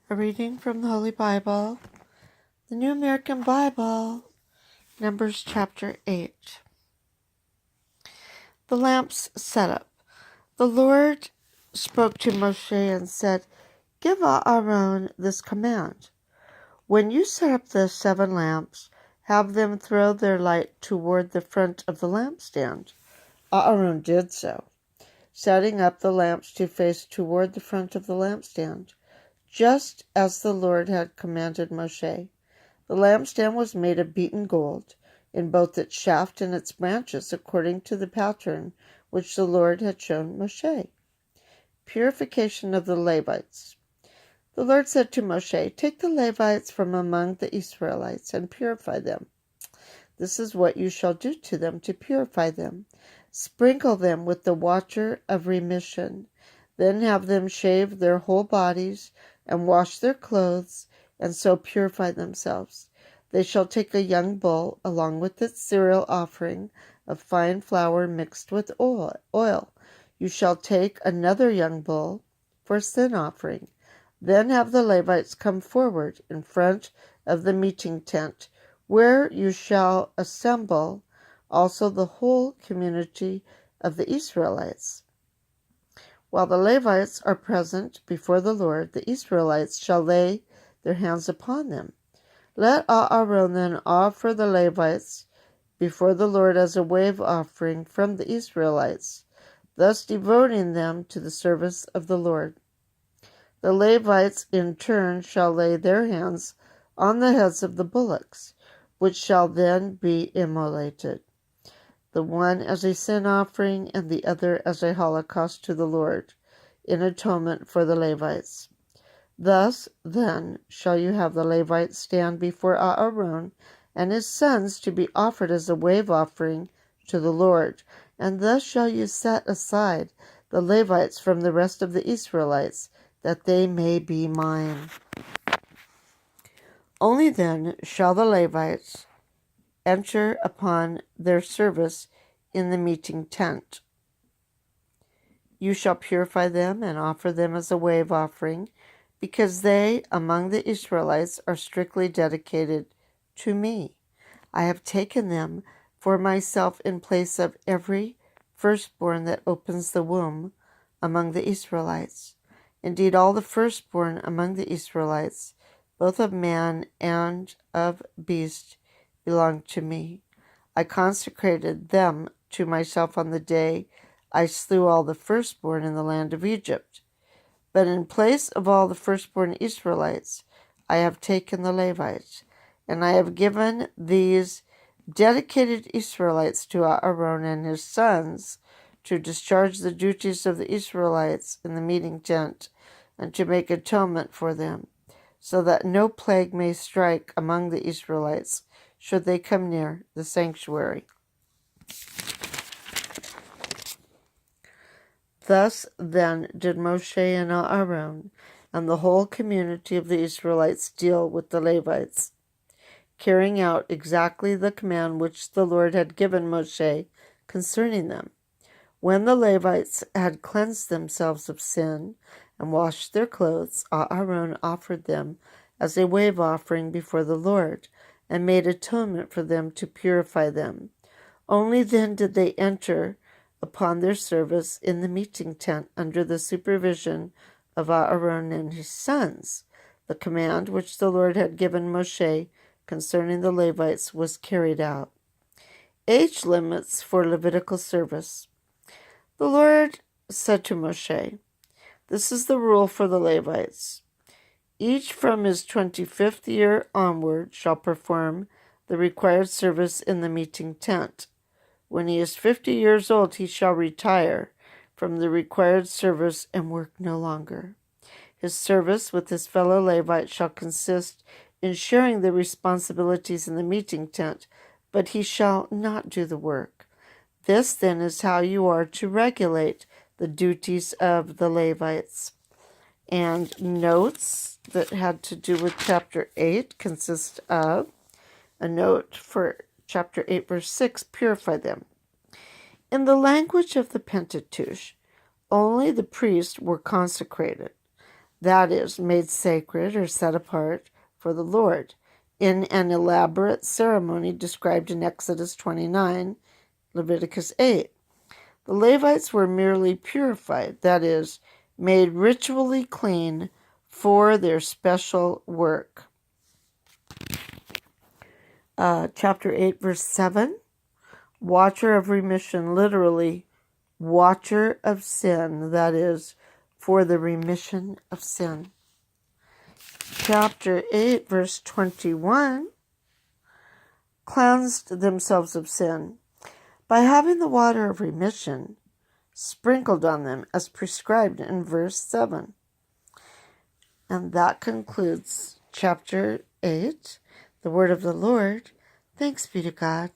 A reading from the Holy Bible, the New American Bible, Numbers chapter 8. The lamps set up. The Lord spoke to Moshe and said, "Give Aaron this command. When you set up the 7 lamps, have them throw their light toward the front of the lampstand." Aaron did so, setting up the lamps to face toward the front of the lampstand, just as the Lord had commanded Moshe. The lampstand was made of beaten gold, in both its shaft and its branches, according to the pattern which the Lord had shown Moshe. Purification of the Levites. The Lord said to Moshe, "Take the Levites from among the Israelites and purify them. This is what you shall do to them to purify them. Sprinkle them with the water of remission. Then have them shave their whole bodies and wash their clothes, and so purify themselves. They shall take a young bull along with its cereal offering of fine flour mixed with oil. You shall take another young bull for sin offering. Then have the Levites come forward in front of the meeting tent, where you shall assemble also the whole community of the Israelites. While the Levites are present before the Lord, the Israelites shall lay their hands upon them. Let Aaron then offer the Levites before the Lord as a wave offering from the Israelites, thus devoting them to the service of the Lord. The Levites in turn shall lay their hands on the heads of the bullocks, which shall then be immolated, the one as a sin offering and the other as a holocaust to the Lord, in atonement for the Levites. Thus, then, shall you have the Levites stand before Aaron and his sons to be offered as a wave offering to the Lord, and thus shall you set aside the Levites from the rest of the Israelites, that they may be mine. Only then shall the Levites enter upon their service in the meeting tent. You shall purify them and offer them as a wave offering, because they among the Israelites are strictly dedicated to me. I have taken them for myself in place of every firstborn that opens the womb among the Israelites. Indeed, all the firstborn among the Israelites, both of man and of beast, belong to me. I consecrated them to myself on the day I slew all the firstborn in the land of Egypt. But in place of all the firstborn Israelites, I have taken the Levites, and I have given these dedicated Israelites to Aaron and his sons to discharge the duties of the Israelites in the meeting tent and to make atonement for them, so that no plague may strike among the Israelites should they come near the sanctuary. Thus then did Moshe and Aaron and the whole community of the Israelites deal with the Levites, carrying out exactly the command which the Lord had given Moshe concerning them. When the Levites had cleansed themselves of sin and washed their clothes, Aaron offered them as a wave offering before the Lord, and made atonement for them to purify them. Only then did they enter upon their service in the meeting tent under the supervision of Aaron and his sons. The command which the Lord had given Moshe concerning the Levites was carried out. Age limits for Levitical service. The Lord said to Moshe, "This is the rule for the Levites. Each from his 25th year onward shall perform the required service in the meeting tent. When he is 50 years old, he shall retire from the required service and work no longer. His service with his fellow Levites shall consist in sharing the responsibilities in the meeting tent, but he shall not do the work. This then is how you are to regulate the duties of the Levites." And notes that had to do with chapter 8 consist of a note for chapter 8, verse 6, purify them. In the language of the Pentateuch, only the priests were consecrated. that is, made sacred or set apart for the Lord, in an elaborate ceremony described in Exodus 29, Leviticus 8. The Levites were merely purified, that is, made ritually clean for their special work. Chapter 8, verse 7, watcher of remission, literally, watcher of sin, that is, for the remission of sin. Chapter 8, verse 21, cleansed themselves of sin by having the water of remission sprinkled on them as prescribed in verse 7. And that concludes chapter 8, the word of the Lord. Thanks be to God.